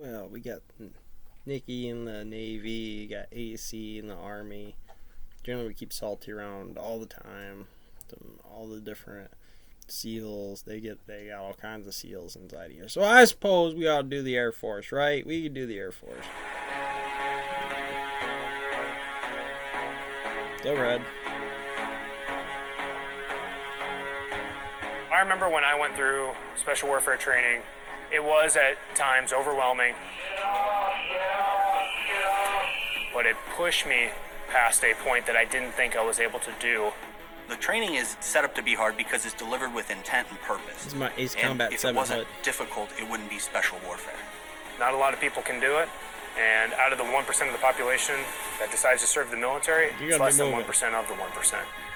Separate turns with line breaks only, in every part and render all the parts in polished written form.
well, we got Nikki in the Navy, you got AC in the Army. Generally, we keep Salty around all the time. All the different SEALs, they got all kinds of SEALs inside here. So I suppose we ought to do the Air Force, right? We could do the Air Force. Still red.
I remember when I went through special warfare training, it was at times overwhelming, but it pushed me past a point that I didn't think I was able to do.
The training is set up to be hard because it's delivered with intent and purpose.
This is my Ace Combat 7
if it wasn't difficult, it wouldn't be special warfare.
Not a lot of people can do it, and out of the 1% of the population that decides to serve the military, it's less than 1% of the 1%.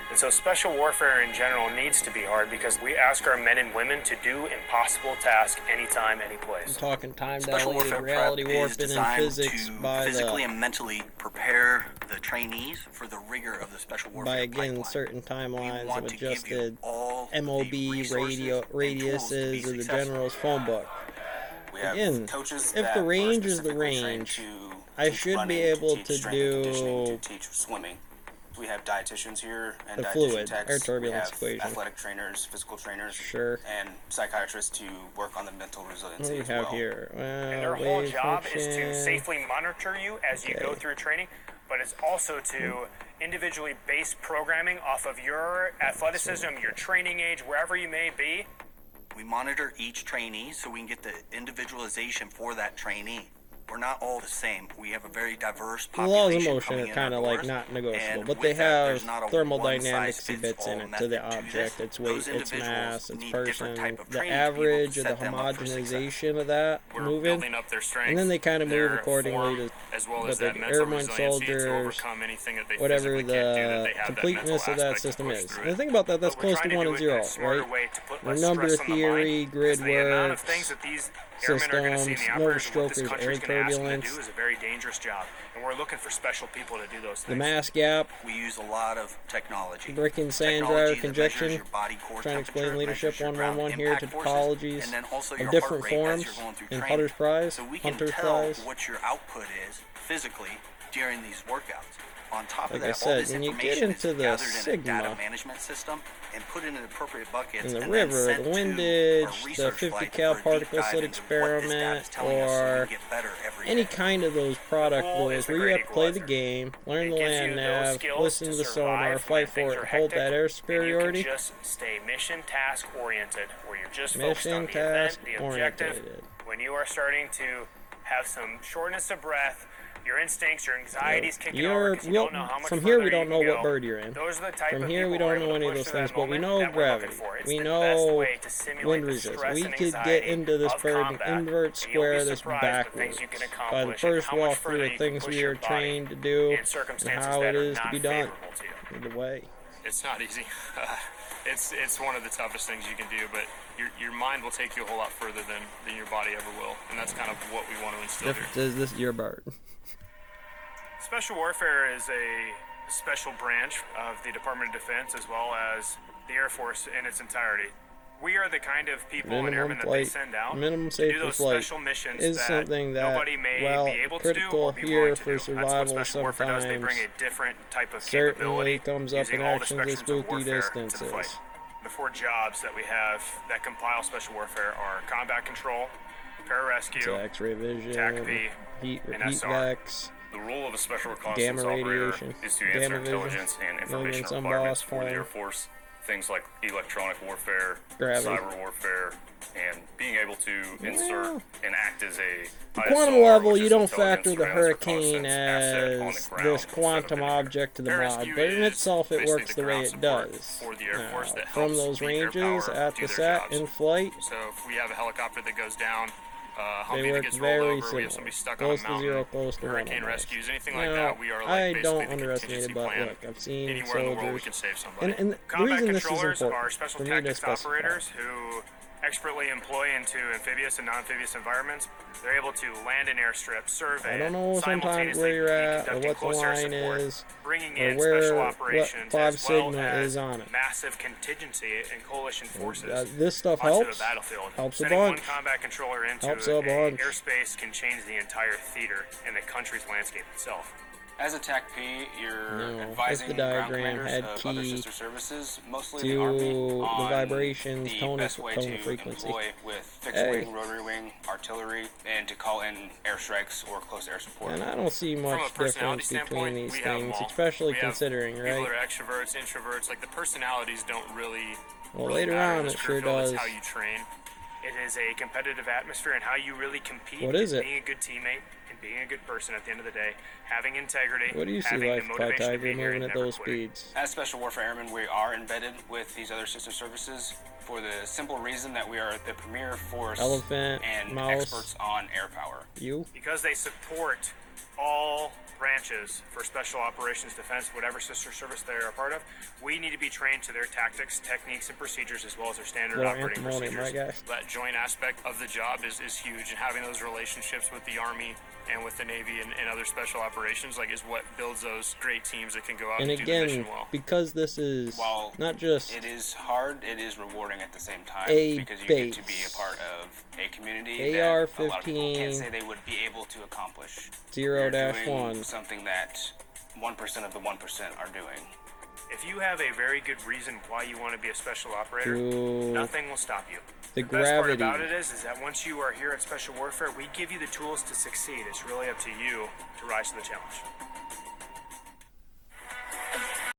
And so special warfare in general needs to be hard because we ask our men and women to do impossible tasks anytime, any place.
I'm talking time dilated reality warping and physics by
physically and mentally prepare the trainees for the rigor of the special warfare
by again
pipeline.
certain timelines of adjusted MOB radiuses of the general's phone book. Again, if the range is the range, I should be able to do
swimming. We have dietitians here and
the fluid, air turbulence equation.
Athletic trainers, physical trainers,
sure,
and psychiatrists to work on the mental resiliency.
What do we have here? Well,
and their whole job is to safely monitor you as you go through training, but it's also to individually base programming off of your athleticism, your training age, wherever you may be.
We monitor each trainee so we can get the individualization for that trainee. We're not all the same. We have a very diverse population.
The laws of motion are kind of like not negotiable, but they have thermodynamics bits in it to the object, its weight, its mass, its person, the average of the homogenization of that moving, and then they kind of move accordingly to what the airborne soldiers, whatever the completeness of that system is. And the thing about that, that's close to 1 and 0, right? The number theory, grid works, systems, no strokers, air turbulence.
Is a very dangerous job, and we're looking for special people to do those things.
The mass gap.
We use a lot of technology.
Brick and sand dryer conjection. Trying to explain leadership 111 here to topologies of different forms in Hunter's Prize.
So we can tell what your output is physically during these workouts. On top of that,
all this when you get into the Sigma
data management system and put it in appropriate buckets,
in the river, the windage, the 50 cal particle slit experiment, or any kind of those product rules where you have to play the game, learn the land nav, listen to the sonar, fight for it, hold that air superiority.
Just stay mission task oriented, where you're just focused on the event, the objective. When you are starting to have some shortness of breath, your instincts, your anxieties kicking over because you don't know how much
from here we don't know what bird you're in.
Those are the type
from
of
here we don't know any of those things, but we know gravity. We know wind resist. We could get into this bird and invert square this backwards by the first walkthrough of things we are trained to do and how it is to be done. Either way.
It's not easy. It's one of the toughest things you can do, but your mind will take you a whole lot further than your body ever will, and that's kind of what we want to instill here.
Is this your bird?
Special warfare is a special branch of the Department of Defense as well as the Air Force in its entirety. We are the kind of people and airmen that they send out to do those special missions
is
that
something that,
nobody may be able to do or be willing to do. That's what special warfare does. They bring a different type of capability
comes up in actions at spooky distances.
The 4 jobs that we have that compile special warfare are combat control, pararescue,
X-ray vision,
TACP,
heat
and SR.
vex.
The role of a special reconnaissance operator is to answer intelligence and information requirements for the Air Force. Things like electronic warfare, cyber warfare, and being able to insert and act as a
quantum level, you don't factor the hurricane as this quantum object to the mod, but in itself it works the way it does. Now, from those ranges, at the set, in flight,
so if we have a helicopter that goes down,
they work very similar. Close to 0, close to 1.
Hurricane rescues, anything like that, we are like
I don't underestimate it, but look, I've seen soldiers. And the reason this is important for me to specify,
operators who expertly employ into amphibious and non-amphibious environments, they're able to land in airstrips, survey,
I don't know sometimes
simultaneously
where you're at, or
conducting
what the
close air
line
support,
is,
bringing
or
in
where
special
what
operations,
5
as well
Sigma
as
is on it.
massive contingency and coalition forces
This stuff
onto
helps.
the battlefield.
Helps a
Sending
bunch.
one combat controller into
Helps a bunch.
airspace can change the entire theater and the country's landscape itself.
As a TAC-P, you're
No,
advising
the
ground
diagram
commanders
had
of other
key
sister services, mostly
to
the Army,
the
on
vibrations,
the
tone
best way
tone
to
frequency.
employ with fixed
Hey.
wing, rotary wing, artillery, and to call in airstrikes or close air support.
And I don't see
From
much
a personality
difference between
standpoint,
these
we have them
things,
all.
especially
We have
considering,
People
right?
that are extroverts, introverts, like the personalities don't really.
Well,
really
later
matter in
on
this
it
career
sure
field. It's
does.
how you train. It is a competitive atmosphere, and how you really compete.
What is it?
Being a good teammate and being a good person at the end of the day, having integrity.
What do you see
having
Life
the
Pod
motivation to
Tiger
be here
moving
and
at
never
those
quitting.
speeds?
As Special Warfare Airmen, we are embedded with these other sister services for the simple reason that we are the premier force
Elephant,
and
mouse.
experts on air power.
You?
Because they support all branches for special operations defense, whatever sister service they're a part of, we need to be trained to their tactics, techniques, and procedures, as well as their standard
Little
operating
antimony,
procedures.
my guy.
That joint aspect of the job is huge, and having those relationships with the Army and with the Navy and other special operations is what builds those great teams that can go out
And
and do the mission
again,
well.
because this is
While
not just
it is hard, it is rewarding at the same time
A
because you
base.
get to be a part of a community that a lot of people can't say they would be able to accomplish. You're doing
0-1.
something that 1% of the 1% are doing.
If you have a very good reason why you want to be a special operator,
Ooh.
nothing will stop you.
The
best part
gravity.
about it is that once you are here at Special Warfare, we give you the tools to succeed. It's really up to you to rise to the challenge.